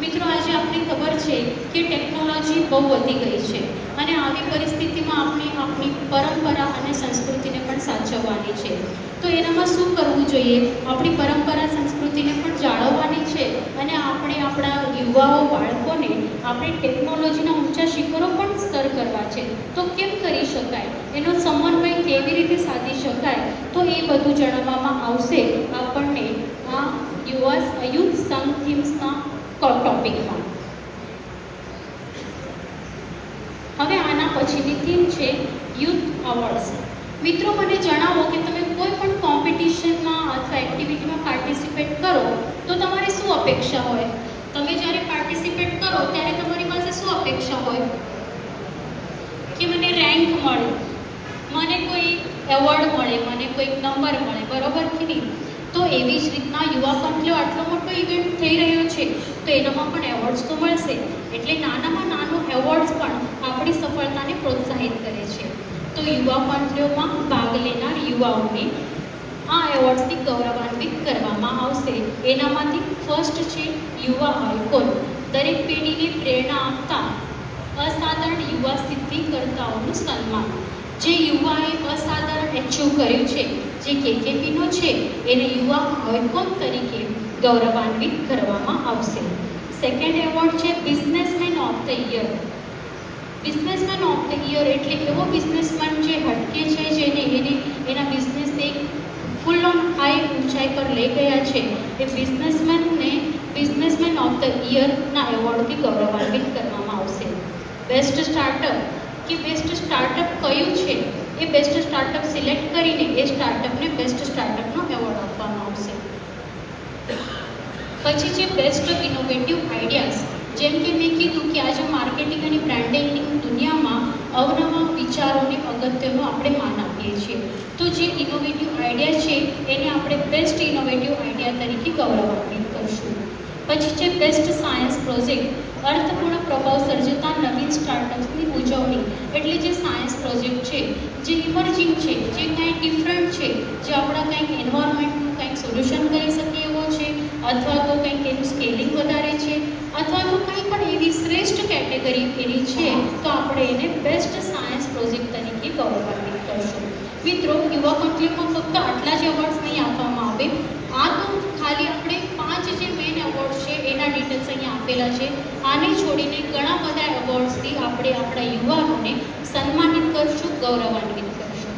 મિત્રો, આજે આપણે ખબર છે કે ટેકનોલોજી બહુ વધી ગઈ છે અને આવી પરિસ્થિતિમાં આપણે આપણી પરંપરા અને સંસ્કૃતિને પણ સાચવવાની છે. તો એનામાં શું કરવું જોઈએ? આપણી પરંપરા સંસ્કૃતિને પણ જાળવવાની છે અને આપણે આપણા યુવાઓ બાળકોને આપણે ટેકનોલોજીના ઊંચા શિખરો પણ સર કરવા છે. તો કેમ કરી શકાય, એનો સમન્વય કેવી રીતે સાધી શકાય, તો એ બધું જણાવવામાં આવશે આપણને આ યુથ સંઘ થીમ્સના ટોપિકમાં. હવે આના પછીની થીમ છે યુથ અવોર્ડ્સ. મિત્રો, મને જણાવો કે તમે કોઈ પણ કોમ્પિટિશનમાં અથવા એક્ટિવિટીમાં પાર્ટિસિપેટ કરો તો તમારે શું અપેક્ષા હોય? તમે જ્યારે પાર્ટિસિપેટ કરો ત્યારે તમારી પાસે શું અપેક્ષા હોય? કે મને રેન્ક મળે, મને કોઈ એવોર્ડ મળે, મને કોઈ નંબર મળે, બરોબર કે નહીં? તો એવી જ રીતના યુવા પંથલો આટલો મોટો ઇવેન્ટ થઈ રહ્યો છે તો એનામાં પણ એવોર્ડ્સ તો મળશે. એટલે નાનામાં નાનો એવોર્ડ્સ પણ આપણી સફળતાને પ્રોત્સાહિત કરે છે. તો યુવા પંથલોમાં ભાગ લેનાર યુવાઓને આ એવોર્ડ્સથી ગૌરવાન્વિત કરવામાં આવશે. એનામાંથી ફર્સ્ટ છે યુવા આઇકોન. દરેક પેઢીને પ્રેરણા આપતા અસાધારણ યુવા સિદ્ધિકર્તાઓનું સન્માન. જે યુવાએ અસાધારણ એચીવ કર્યું છે, જે કેકેપીનો છે, એને યુવા આઇકોન તરીકે ગૌરવાન્વિત કરવામાં આવશે. સેકન્ડ એવોર્ડ છે businessman of the year. Businessman of the year એટલે એવો બિઝનેસમેન જે હટકે છે, જેને એના બિઝનેસને ફૂલ ઓન હાઈ ઊંચાઈ પર લઈ ગયા છે, એ બિઝનેસમેન ઓફ ધ યરના એવોર્ડથી ગૌરવાન્વિત કરવામાં આવશે. બેસ્ટ સ્ટાર્ટઅપ કે બેસ્ટ સ્ટાર્ટઅપ કયું છે એ બેસ્ટ સ્ટાર્ટઅપ સિલેક્ટ કરીને એ સ્ટાર્ટઅપને બેસ્ટ સ્ટાર્ટઅપનો એવોર્ડ આપવામાં આવશે. પછી છે બેસ્ટ ઇનોવેટિવ આઈડિયાઝ, જેમ કે મેં કીધું કે આજે માર્કેટિંગ અને બ્રાન્ડિંગની દુનિયામાં અવનવા વિચારોને અગત્યનું આપણે માન આપીએ છીએ. તો જે ઇનોવેટિવ આઈડિયા છે એને આપણે બેસ્ટ ઇનોવેટિવ આઈડિયા તરીકે ગૌરવાન્વિત કરશું. પછી છે બેસ્ટ સાયન્સ પ્રોજેક્ટ, અર્થપૂર્ણ પ્રભાવ સર્જતા નવીન સ્ટાર્ટઅપ્સની ઉજવણી. એટલે જે સાયન્સ પ્રોજેક્ટ છે, જે ઇમર્જિંગ છે, જે કંઈક ડિફરન્ટ છે, જે આપણા કંઈક એન્વાયરમેન્ટનું કંઈક સોલ્યુશન કરી શકે એવો છે, અથવા તો કંઈક એનું સ્કેલિંગ વધારે છે, અથવા તો કંઈ પણ એવી શ્રેષ્ઠ કેટેગરી એની છે, તો આપણે એને બેસ્ટ સાયન્સ પ્રોજેક્ટ તરીકે ગૌરવાન્વિત કરશું. મિત્રો, યુવા કોન્ક્લેવમાં ફક્ત આટલા જ એવોર્ડ્સ નહીં આપવામાં આવે. આ તો ખાલી આપણે 5 જે મેઇન એવોર્ડ્સ છે એના ડિટેલ્સ અહીંયા આપેલા છે. આને છોડીને ઘણા બધા એવોર્ડ્સથી આપણે આપણા યુવાનોને સન્માનિત કરશું, ગૌરવાન્વિત કરશું.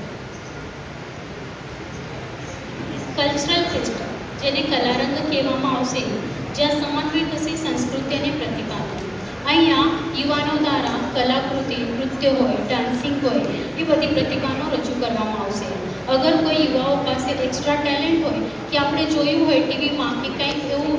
કલ્ચરલ ફેસ્ટ, જેને કલારંગ કહેવામાં આવશે, જ્યાં સમન્વય થશે સંસ્કૃતિ અને પ્રતિભાનો. અહીંયા યુવાનો દ્વારા કલાકૃતિ, નૃત્ય હોય, ડાન્સિંગ હોય, એ બધી પ્રતિભાનો રજૂ કરવામાં આવશે. અગર કોઈ યુવાઓ પાસે એક્સ્ટ્રા ટેલેન્ટ હોય, કે આપણે જોયું હોય ટીવીમાં કે કંઈક એવું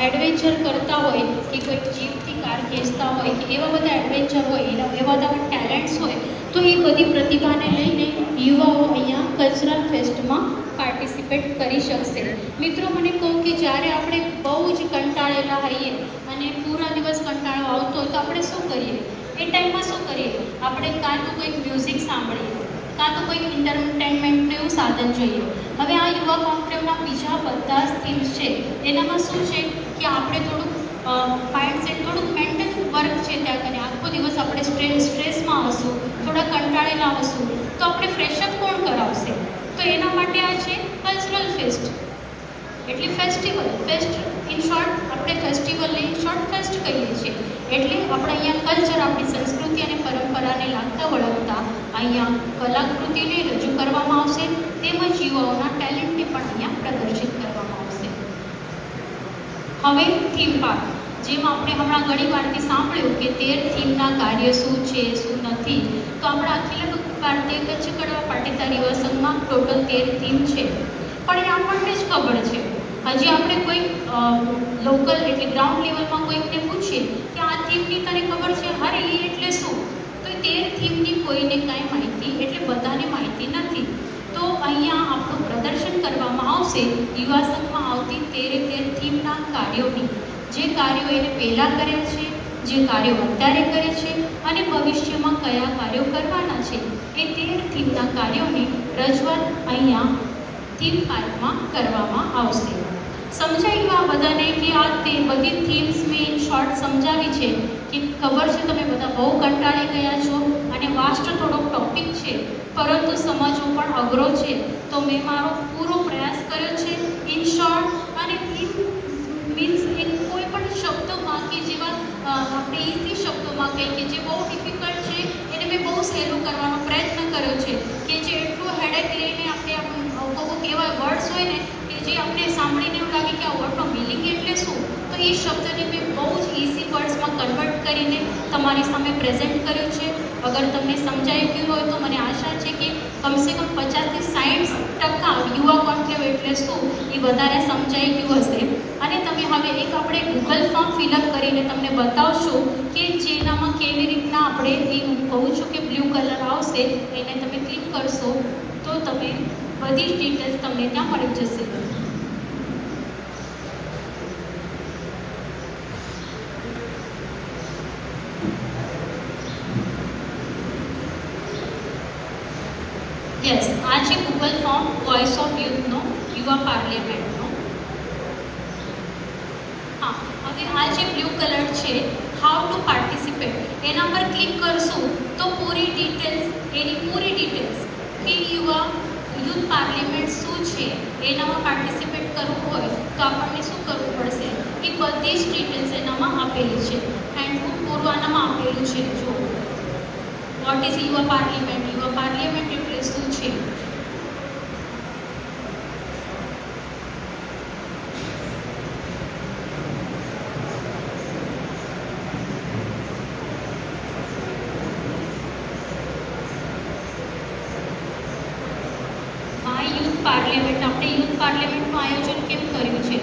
એડવેન્ચર કરતા હોય, કે કોઈ જીપથી કાર ખેંચતા હોય, કે એવા બધા એડવેન્ચર હોય, એવા બધા ટેલેન્ટ્સ હોય, તો એ બધી પ્રતિભાને લઈને યુવાઓ અહીંયા કલ્ચરલ ફેસ્ટમાં પાર્ટિસિપેટ કરી શકશે. મિત્રો, મને કહું કે જ્યારે આપણે બહુ જ કંટાળેલા હોઈએ અને પૂરા દિવસ કંટાળો આવતો હોય તો આપણે શું કરીએ? એ ટાઈમમાં શું કરીએ? આપણે કાં તો કોઈક મ્યુઝિક સાંભળીએ, કાં તો કોઈક એન્ટરટેનમેન્ટનું એવું સાધન જોઈએ. હવે આ યુવા કોન્ક્લેવના બીજા બધા જ થીમ્સ છે, એનામાં શું છે કે આપણે થોડુંક માઇન્ડસેટ, થોડુંક મેન્ટલ વર્ક છે ત્યાં કરીને. આખો દિવસ આપણે સ્ટ્રેસમાં હશું, થોડા કંટાળેલા હશું, તો આપણે ફ્રેશઅપ કોણ કરાવશે? તો એના માટે આ છે કલ્ચરલ ફેસ્ટ, એટલે ફેસ્ટિવલ. ફેસ્ટ ઇન શોર્ટ આપણે ફેસ્ટિવલને શોર્ટ ફેસ્ટ કહીએ છીએ. એટલે આપણે અહીંયા કલ્ચર, આપણી સંસ્કૃતિ અને પરંપરાને લાગતા વળગતા અહીંયા કલાકૃતિને રજૂ કરવામાં આવશે, તેમજ યુવાઓના ટેલેન્ટને પણ અહીંયા પ્રદર્શિત કરવામાં આવશે. હવે થીમ પાર્ટ, જેમાં આપણે હમણાં ઘણી વારથી સાંભળ્યું કે 13 થીમના કાર્ય શું છે, શું નથી. તો આપણા અખિલ ભારતીય કચ્છ કડવા પાટીદાર યુવા સંઘમાં ટોટલ 13 થીમ છે, પણ એ આપણને જ ખબર છે. હજી આપણે કોઈ લોકલ એટલે ગ્રાઉન્ડ લેવલમાં કોઈકને પૂછીએ કે આ થીમની તને ખબર છે? અરે એ એટલે શું? તો 13 થીમની કોઈને કાંઈ માહિતી, એટલે બધાને માહિતી નથી. તો અહીંયા આપણું પ્રદર્શન કરવામાં આવશે યુવા સંઘમાં આવતી 13 થીમના કાર્યોની, જે કાર્યો એને પહેલાં કર્યા છે, જે કાર્યો અત્યારે કરે છે અને ભવિષ્યમાં કયા કાર્યો કરવાના છે, એ 13 થીમના કાર્યોની રજૂઆત અહીંયા થીમ પાર્કમાં કરવામાં આવશે. સમજાયું આ બધાને કે આ તે બધી થીમ્સ મેં ઇન શોર્ટ સમજાવી છે કે ખબર છે તમે બધા બહુ કંટાળી ગયા છો અને વાસ્ટ થોડોક ટોપિક છે, પરંતુ સમજવો પણ અઘરો છે. તો મેં મારો પૂરો પ્રયાસ કર્યો છે ઇન શોર્ટ અને મીન્સ એક કોઈ પણ શબ્દોમાં કે જેવા આપણે ઇઝી શબ્દોમાં કહીએ કે જે બહુ ડિફિકલ્ટ છે એને મેં બહુ સહેલું કરવાનો પ્રયત્ન કર્યો છે, કે જે એટલું હેડેક લઈને આપણે અમુક એવા વર્ડ્સ હોય ને કે જે આપણે સાંભળીને એવું લાગે કે આ વર્ડનો મિનિંગ એટલે શું, તો એ શબ્દને મેં બહુ જ ઇઝી વર્ડ્સમાં કન્વર્ટ કરીને તમારી સામે પ્રેઝન્ટ કર્યું છે. અગર તમને સમજાઈ ગયું હોય તો મને આશા છે કે કમસે કમ 50 થી 60% યુવા કોન્ક્લેવ એટલે શું એ વધારે સમજાઈ ગયું હશે. અને તમે હવે એક આપણે ગૂગલ ફોર્મ ફિલઅપ કરીને તમને બતાવશું કે જેનામાં કેવી રીતના આપણે એ હું કહું છું કે બ્લુ કલર આવશે, એને તમે ક્લિક કરશો તો તમે બધી જ ડિટેલ્સ તમને ત્યાં મળી જશે. યસ, આ છે ગૂગલ ફોર્મ વોઇસ ઓફ યુથનો, યુવા પાર્લિયામેન્ટનો. હા, હવે આ જે બ્લુ કલર છે હાઉ ટુ પાર્ટિસિપેટ, એના પર ક્લિક કરશું તો પૂરી ડિટેલ્સ, એની પૂરી ડિટેલ્સ કે યુથ પાર્લિયામેન્ટ શું છે, એનામાં પાર્ટિસિપેટ કરવું હોય તો આપણને શું કરવું પડશે, એ બધી જ ડિટેલ્સ એનામાં આપેલી છે. હેન્ડબુક પૂરવાનામાં આપેલું છે. જો વોટ ઇઝ યુવા પાર્લિયામેન્ટ, યુવા પાર્લિયામેન્ટ એટલે શું છે. પાર્લિયામેન્ટ, આપણે યુથ પાર્લિયામેન્ટનું આયોજન કેમ કર્યું છે?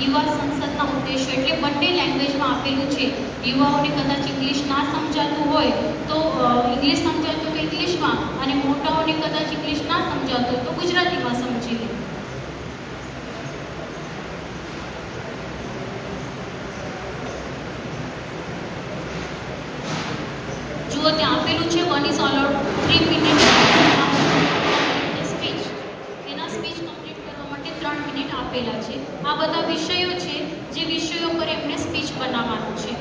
યુવા સંસદના ઉદ્દેશો એટલે બંને લેંગ્વેજમાં આપેલું છે. યુવાઓને કદાચ ઇંગ્લિશ ના સમજાતું હોય તો ઇંગ્લિશ સમજાતું તો ઇંગ્લિશમાં, અને મોટાઓને કદાચ ઇંગ્લિશ ના સમજાતું હોય તો ગુજરાતીમાં સમજી લે. જુઓ ત્યાં આપેલું છે 1 is allowed 3 મિનિટ સ્પીચ. એના સ્પીચ કમ્પ્લીટ કરવા માટે 3 મિનિટ આપેલા છે. આ બધા વિષયો છે જે વિષયો પર એમને સ્પીચ બનાવવાનું છે.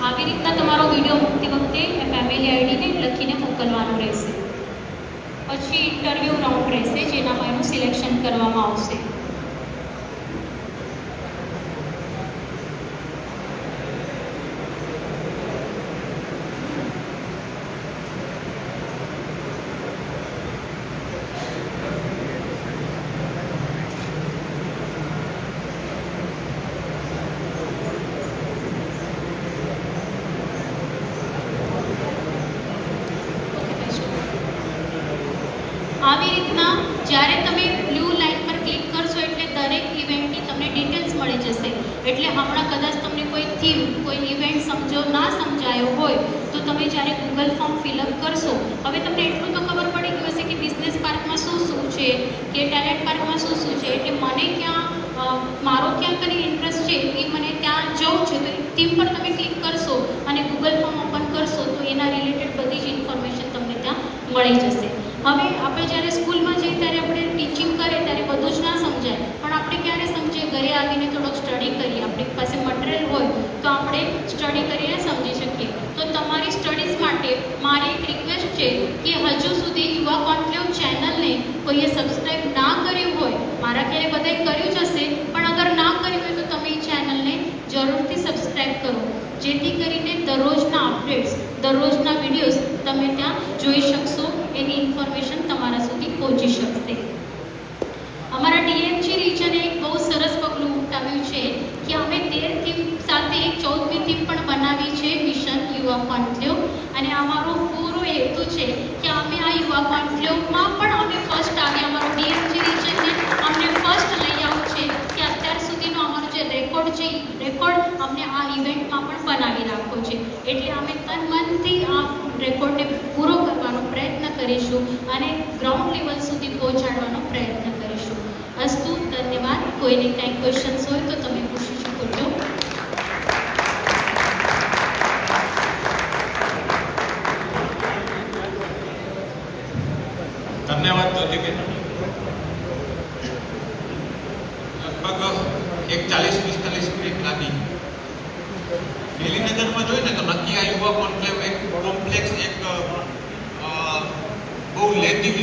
આવી રીતના તમારો વિડીયો મૂકતી વખતે ફેમિલી આઈડીને લખીને મોકલવાનું રહેશે. પછી ઇન્ટરવ્યૂ રાઉન્ડ રહેશે જેનામાં એનું સિલેક્શન કરવામાં આવશે. આવી રીતના જ્યારે તમે બ્લુ લાઇન પર ક્લિક કરશો એટલે દરેક ઇવેન્ટની તમને ડિટેલ્સ મળી જશે. એટલે હમણાં કદાચ તમને કોઈ થીમ, કોઈ ઇવેન્ટ ના સમજાયો હોય તો તમે જ્યારે ગૂગલ ફોર્મ ફિલઅપ કરશો, હવે તમને એટલું તો ખબર પડી ગયું હશે કે બિઝનેસ પાર્કમાં શું છે, કે ટેલેન્ટ પાર્કમાં શું છે. એટલે મને ક્યાં મારો ક્યાં કઈ ઇન્ટરેસ્ટ છે એ મને ત્યાં જવું છે તો થીમ પર તમે ક્લિક કરશો અને ગૂગલ ફોર્મ ઓપન કરશો તો એના રિલેટેડ બધી જ ઇન્ફોર્મેશન તમને ત્યાં મળી જશે. હવે આપણે જ્યારે સ્કૂલમાં જઈએ ત્યારે આપણે ટીચિંગ કરીએ ત્યારે બધું જ ના સમજાય, પણ આપણે ક્યારે સમજીએ? ઘરે આવીને થોડોક સ્ટડી કરીએ. આપણી પાસે મટીરિયલ હોય તો આપણે સ્ટડી કરીને સમજી શકીએ. તો તમારી સ્ટડીઝ માટે મારી એક રિક્વેસ્ટ છે કે હજુ સુધી યુવા કોન્ક્લેવ ચેનલને કોઈએ સબસ્ક્રાઈબ ના કર્યું હોય, મારા ખ્યાલે બધાએ કર્યું જ હશે, પણ અગર ના કર્યું હોય તો તમે એ ચેનલને જરૂરથી સબસ્ક્રાઈબ કરો, જેથી કરીને દરરોજના અપડેટ્સ, દરરોજના વિડીયોઝ તમે ત્યાં જોઈ શકશો. એની ઇન્ફોર્મેશન તમારા સુધી પહોંચી શકશે. અમારા ડીએમજી રિજને એક બહુ સરસ પગલું ઉઠાવ્યું છે કે અમે 13 થીમ સાથે એક 14મી થીમ પણ બનાવી છે, મિશન યુવા કોન્ક્લેવ. અને અમારો પૂરો હેતુ છે કે અમે આ યુવા કોન્ક્લેવમાં પણ અમે ફર્સ્ટ આવ્યા. અમારો ડીએમજી રિજનને અમને ફર્સ્ટ લઈ આવવું છે કે અત્યાર સુધીનો અમારો જે રેકોર્ડ છે એ રેકોર્ડ અમને આ ઇવેન્ટમાં પણ બનાવી રાખવો છે. એટલે અમે તન મનથી આ રેકોર્ડને પૂરો કરવાનો પ્રયત્ન કરીશું અને ગ્રાઉન્ડ લેવલ સુધી પહોંચાડવાનો પ્રયત્ન કરીશું. અસ્તુ, ધન્યવાદ. કોઈને કંઈ ક્વેશ્ચન્સ હોય તો તમે પૂછી શકો છો. ધન્યવાદ જ્યોતિબેન. લગભગ 40-45 મિનિટ લાગી. પહેલી નજરમાં જોઈએ ને તો નક્કી આ યુવા કોન્ક્લેવ એક કોમ્પ્લેક્સ, એક બહુ લેન્ધી